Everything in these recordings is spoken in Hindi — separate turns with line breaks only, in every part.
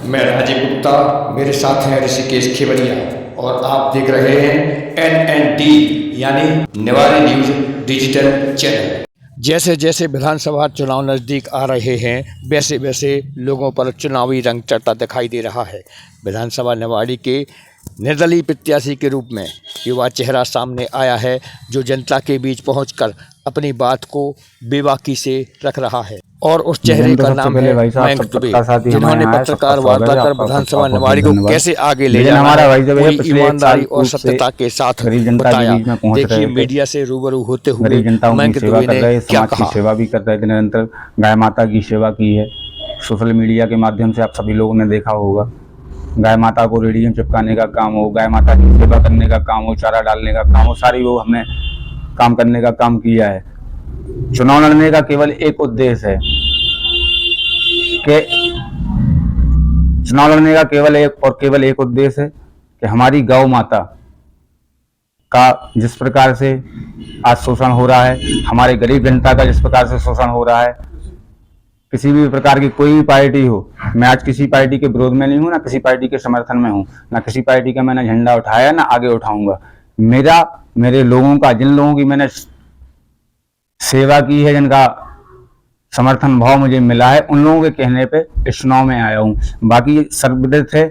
मैं राजीव गुप्ता, मेरे साथ हैं ऋषिकेश खेवड़िया और आप देख रहे हैं NND यानी निवाड़ी न्यूज डिजिटल चैनल। जैसे जैसे विधानसभा चुनाव नज़दीक आ रहे हैं वैसे वैसे लोगों पर चुनावी रंग चढ़ता दिखाई दे रहा है। विधानसभा निवाड़ी के निर्दलीय प्रत्याशी के रूप में युवा चेहरा सामने आया है, जो जनता के बीच पहुंचकर अपनी बात को बेबाकी से रख रहा है। और उस चेहरे का नाम है मयंक दुबे, जिन्होंने पत्रकार वार्ता कर विधानसभा निवाड़ी को कैसे आगे ले जाना है पूरी ईमानदारी और सत्यता के साथ बताया। देखिए, मीडिया से रूबरू होते हुए मयंक दुबे ने क्या कहा।
सेवा भी कर रहे थे, निरंतर गाय माता की सेवा की है। सोशल मीडिया के माध्यम से आप सभी लोगों ने देखा होगा, गाय माता को रेडियम चिपकाने का काम हो, गाय माता की सेवा करने का काम हो, चारा डालने का काम हो, सारी वो हमने काम करने का काम किया है। चुनाव लड़ने का केवल एक उद्देश्य है कि चुनाव लड़ने का केवल एक उद्देश्य है कि हमारी गौ माता का जिस प्रकार से आज शोषण हो रहा है, हमारे गरीब जनता का जिस प्रकार से शोषण हो रहा है, किसी भी प्रकार की कोई भी पार्टी हो, मैं आज किसी पार्टी के विरोध में नहीं हूं, ना किसी पार्टी के समर्थन में हूं, ना किसी पार्टी का मैंने झंडा उठाया, ना आगे उठाऊंगा। मेरे लोगों का, जिन लोगों की मैंने सेवा की है, जिनका समर्थन भाव मुझे मिला है, उन लोगों के कहने पे इस चुनाव में आया हूं। बाकी सर्वविदित है,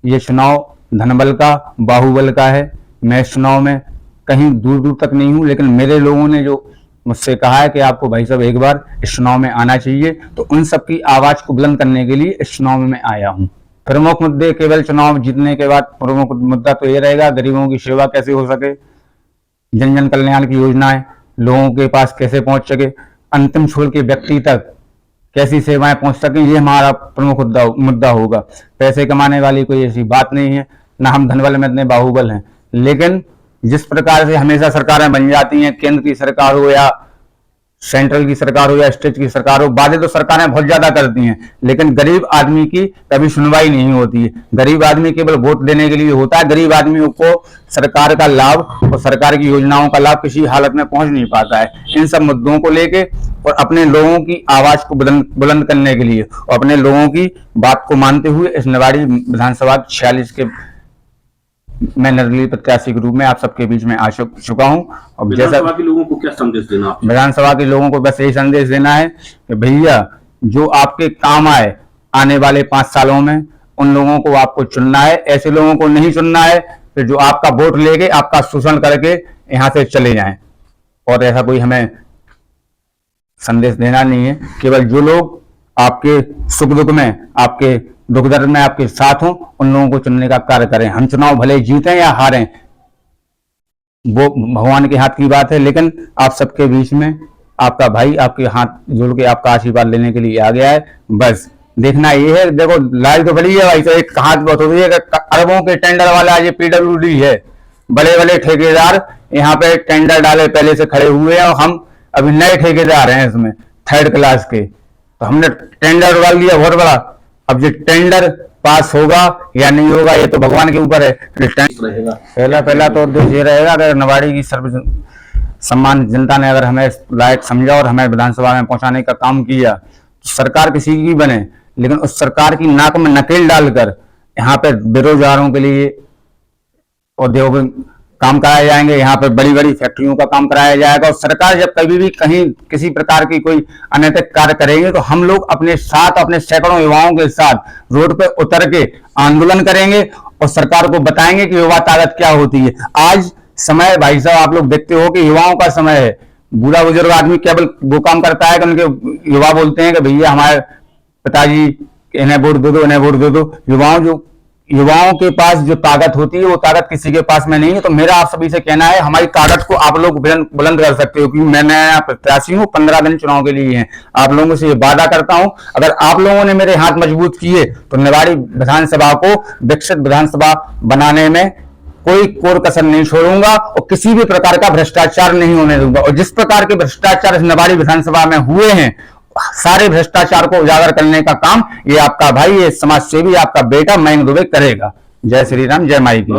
ये चुनाव धनबल का, बाहुबल का है। मैं इस चुनाव में कहीं दूर दूर तक नहीं हूं, लेकिन मेरे लोगों ने जो मुझसे कहा है कि आपको भाई साहब एक बार इस चुनाव में आना चाहिए, तो उन सबकी आवाज को बुलंद करने के लिए इस चुनाव में मैं आया हूं। प्रमुख मुद्दे, केवल चुनाव जीतने के बाद प्रमुख मुद्दा तो ये रहेगा, गरीबों की सेवा कैसे हो सके, जन जन कल्याण की योजनाएं लोगों के पास कैसे पहुंच सके, अंतिम छोर के व्यक्ति तक कैसी सेवाएं पहुंच सके, ये हमारा प्रमुख मुद्दा होगा। पैसे कमाने वाली कोई ऐसी बात नहीं है, ना हम धनबल में इतने बाहुबल हैं, लेकिन जिस प्रकार से हमेशा सरकारें बन जाती हैं, केंद्र की सरकार हो या सेंट्रल की सरकार हो या स्टेट की सरकार हो, बातें तो सरकारें बहुत ज्यादा करती हैं, लेकिन गरीब आदमी की कभी सुनवाई नहीं होती है। गरीब आदमी केवल वोट देने के लिए होता है, गरीब आदमियों को सरकार का लाभ और सरकार की योजनाओं का लाभ किसी हालत में पहुंच नहीं पाता है। इन सब मुद्दों को लेके और अपने लोगों की आवाज को बुलंद करने के लिए और अपने लोगों की बात को मानते हुए इस निवाड़ी विधानसभा 46 के मैं निर्दलीय प्रत्याशी के रूप में आप सबके बीच में आ चुका हूं। और
विधानसभा के लोगों को क्या संदेश देना है?
विधानसभा के लोगों को बस यही संदेश देना है कि भैया, जो आपके काम आए आने वाले 5 सालों में, उन लोगों को आपको चुनना है। ऐसे लोगों को नहीं चुनना है कि जो आपका वोट लेके आपका शोषण करके यहां से चले जाएं। और ऐसा कोई हमें संदेश देना नहीं है। केवल जो लोग आपके सुख दुख में, आपके दुख दर्द में आपके साथ हों, उन लोगों को चुनने का कार्य करें। हम चुनाव भले जीतें या हारें, वो भगवान के हाथ की बात है, लेकिन आप सबके बीच में आपका भाई आपके हाथ जोड़ के आपका आशीर्वाद लेने के लिए आ गया है। बस देखना ये है, देखो लाइव तो बड़ी है भाई, तो एक हाथ बहुत हो रही है, अरबों के टेंडर वाला ये PWD है, बड़े बड़े ठेकेदार यहाँ पे टेंडर डाले पहले से खड़े हुए हैं, और हम अभी नए ठेकेदार हैं इसमें 3rd क्लास के, तो हमने टेंडर डाल दिया बहुत बड़ा। अब ये टेंडर पास होगा या नहीं होगा, ये तो भगवान के ऊपर है। पहला तो उद्देश्य ये रहेगा, अगर निवाड़ी की सर्व सम्मान जनता ने अगर हमें लायक समझा और हमें विधानसभा में पहुंचाने का काम किया, तो सरकार किसी की बने, लेकिन उस सरकार की नाक में नकेल डालकर यहाँ पे बेरोजगारों के लिए उद्योग काम कराए जाएंगे, यहाँ पर बड़ी बड़ी फैक्ट्रियों का काम कराया जाएगा। और सरकार जब कभी भी कहीं किसी प्रकार की कोई अनैतिक कार्य करेंगे, तो हम लोग अपने साथ, अपने सैकड़ों युवाओं के साथ रोड पे उतर के आंदोलन करेंगे और सरकार को बताएंगे कि युवा ताकत क्या होती है। आज समय भाई साहब आप लोग देखते हो कि युवाओं का समय है। बूढ़ा बुजुर्ग आदमी केवल वो काम करता है कि उनके युवा बोलते हैं कि भैया हमारे पिताजी इन्हें वोट दे दो, इन्हें वोट दे दो। युवाओं के पास जो ताकत होती है, वो ताकत किसी के पास में नहीं है। तो मेरा आप सभी से कहना है, हमारी ताकत को आप लोग बुलंद कर सकते हो, क्योंकि मैं नया प्रत्याशी हूँ, 15 दिन चुनाव के लिए हैं। आप लोगों से ये वादा करता हूं, अगर आप लोगों ने मेरे हाथ मजबूत किए तो निवाड़ी विधानसभा को विकसित विधानसभा बनाने में कोई कोर कसर नहीं छोड़ूंगा और किसी भी प्रकार का भ्रष्टाचार नहीं होने दूंगा। और जिस प्रकार के भ्रष्टाचार इस निवाड़ी विधानसभा में हुए हैं, सारे भ्रष्टाचार को उजागर करने का काम ये आपका भाई, ये समाज सेवी, आपका बेटा मयंक दुबे करेगा। जय श्री राम, जय माई की।